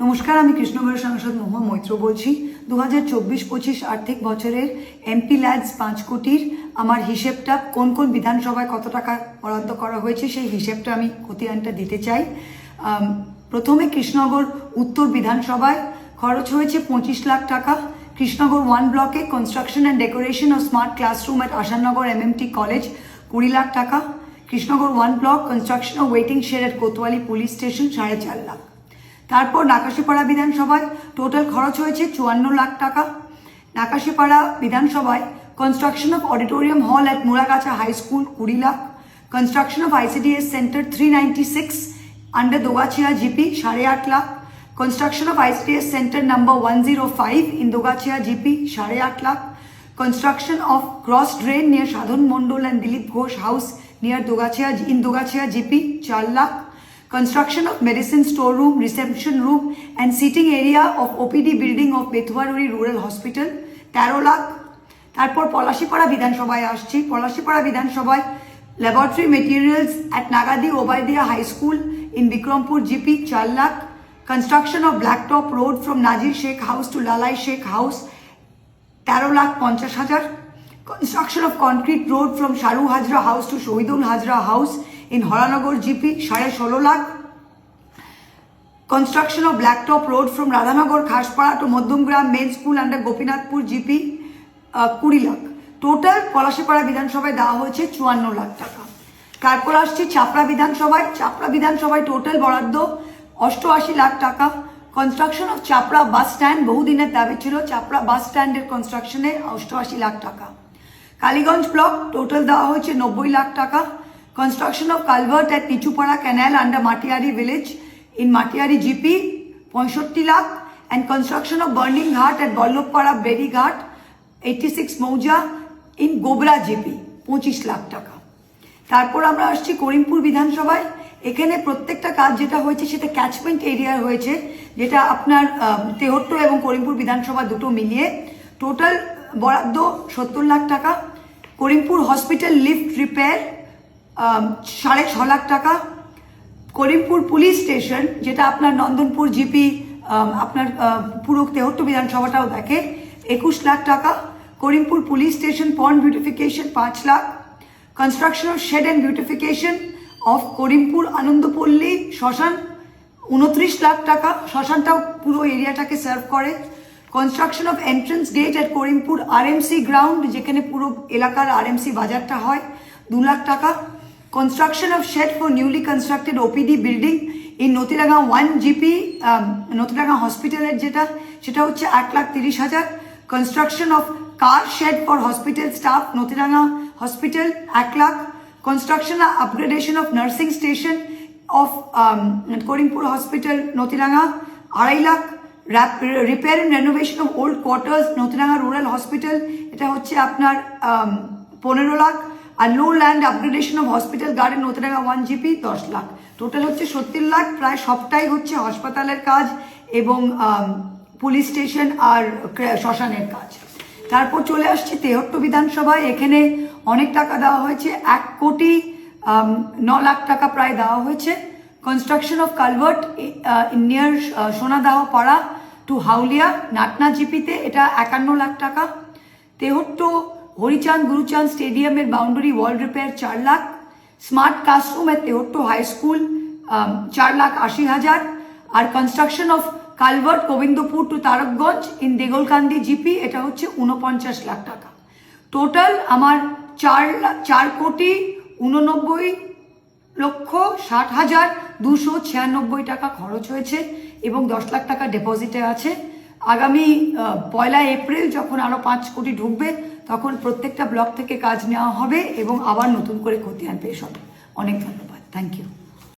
নমস্কার, আমি কৃষ্ণগড়ের সাংসদ মহুয়া মৈত্র বলছি। 2024-25 আর্থিক বছরের এমপি ল্যাডস 5 কোটির আমার হিসেবটা কোন কোন বিধানসভায় কত টাকা বরাদ্দ করা হয়েছে সেই হিসেবটা আমি খতিয়ানটা দিতে চাই। প্রথমে কৃষ্ণনগর উত্তর বিধানসভায় খরচ হয়েছে 25 লাখ টাকা। কৃষ্ণনগর 1 ব্লকে construction and decoration of smart classroom at Ashannagar MMT college 20 lakh টাকা। Krishnanagar 1 block construction of waiting shed at Kotwali police station 4.5 lakh. তারপর নাকাশিপাড়া বিধানসভায় টোটাল খরচ হয়েছে 54 লাখ টাকা। নাকাশিপাড়া বিধানসভায় construction of auditorium hall at Muragachha high school 20 lakh. Construction of ICDS centre 396 under Dogachhia GP 8.5 lakh. Construction of ICDS centre number 105 in Dogachhia GP 8.5 lakh. Construction of cross drain near Shadhan Mondol and Dilip Ghosh house near Dogachia GP 4 lakh. Construction of medicine storeroom, reception room and seating area of OPD building of Bethuaruri Rural Hospital 13 lakh. তারপর পলাশিপাড়া বিধানসভায় আসছি। পলাশিপাড়া বিধানসভায় laboratory materials at Nagadi Obaidia High School in Bikrampur GP 4 lakh. Construction of Blacktop Road from Najir Sheikh House to Lalai Sheikh House 13,50,000. Construction of concrete road from Sharu Hajra House to Shohidul Hajra House in Horanagar GP 16.5 lakh. Construction of Blacktop Road from Radhanagar Khashpara to Madhumgram Main School under Gopinathpur GP 20 lakh. Total Palashipara বিধানসভায় দেওয়া হয়েছে 54 লাখ টাকা। তারপর আসছি চাপড়া বিধানসভায়। চাপড়া বিধানসভায় total বরাদ্দ 88 লাখ টাকা। Construction of Chapra bus stand বহুদিনের দাবি ছিল, চাপড়া বাস স্ট্যান্ডের কনস্ট্রাকশনে 88 লাখ টাকা। কালীগঞ্জ ব্লক টোটাল দেওয়া হয়েছে 90 লাখ টাকা। Construction of culvert at Nichupara canal under Matiari village in Matiari GP 65 lakh and construction of burning ঘাট এট বল্লভপাড়া বেরি ঘাট 86 মৌজা ইন গোবরা জিপি 25 লাখ টাকা। তারপর আমরা আসছি করিমপুর বিধানসভায়। এখানে প্রত্যেকটা কাজ যেটা হয়েছে সেটা ক্যাচমেন্ট এরিয়ায় হয়েছে, যেটা আপনার তেহট্ট এবং করিমপুর বিধানসভা দুটো মিলিয়ে টোটাল বরাদ্দ 70 লাখ টাকা। Karimpur hospital lift repair 6.5 lakh টাকা। করিমপুর পুলিশ স্টেশন যেটা আপনার নন্দনপুর জিপি আপনার পুরো তেহট্ট বিধানসভাটাও দেখে 21 লাখ টাকা। Karimpur police station pond beautification 5 lakh. Construction of shed and beautification of Karimpur Anandapalli শ্মশান 29 লাখ টাকা। শ্মশানটাও পুরো এরিয়াটাকে সার্ভ করে। Construction of entrance gate at Karimpur RMC ground, যেখানে পুরো এলাকার RMC বাজারটা হয় 2 লাখ টাকা। Construction of shed for newly constructed OPD building in Natiranga 1 GP Natiranga হসপিটালের সেটা হচ্ছে 1,30,000। Construction of car shed for hospital staff Natiranga hospital 1 lakh. Construction and upgradation of nursing station of Korimpur Hospital, Notiranga, 2.5 lakh. Repair and renovation of old quarters, Notiranga Rural Hospital, এটা হচ্ছে আপনার 15 লাখ। আর low land upgradation of hospital garden, Notiranga 1 GP 10 lakh. Total হচ্ছে 70 লাখ। প্রায় সবটাই হচ্ছে হাসপাতালের কাজ এবং পুলিশ স্টেশন আর শ্মশানের কাজ। তারপর চলে আসছি তেহট্ট বিধানসভায়। এখানে অনেক টাকা দেওয়া হয়েছে, 1,09,00,000 টাকা প্রায় দেওয়া হয়েছে। কনস্ট্রাকশন অফ কালভার্ট নিয়ার সোনাদাহ পাড়া টু হাউলিয়া নাটনা জিপিতে এটা 51 লাখ টাকা। তেহট্ট হরিচাঁদ গুরুচাঁদ স্টেডিয়ামের boundary wall repair 4 lakh. Smart classroom এর তেহট্ট হাই স্কুল 4,80,000। আর construction of culvert Gobindapur to Tarakganj in Deglakandi GP এটা হচ্ছে 49 লাখ টাকা। টোটাল আমার 4,60,60,296 টাকা খরচ হয়েছে এবং 10 লাখ টাকা ডিপোজিটে আছে। আগামী 1 এপ্রিল যখন আরো 5 কোটি ঢুকবে তখন প্রত্যেকটা ব্লক থেকে কাজ নেওয়া হবে এবং আবার নতুন করে খতিয়ান পেশ হবে। অনেক ধন্যবাদ। Thank you.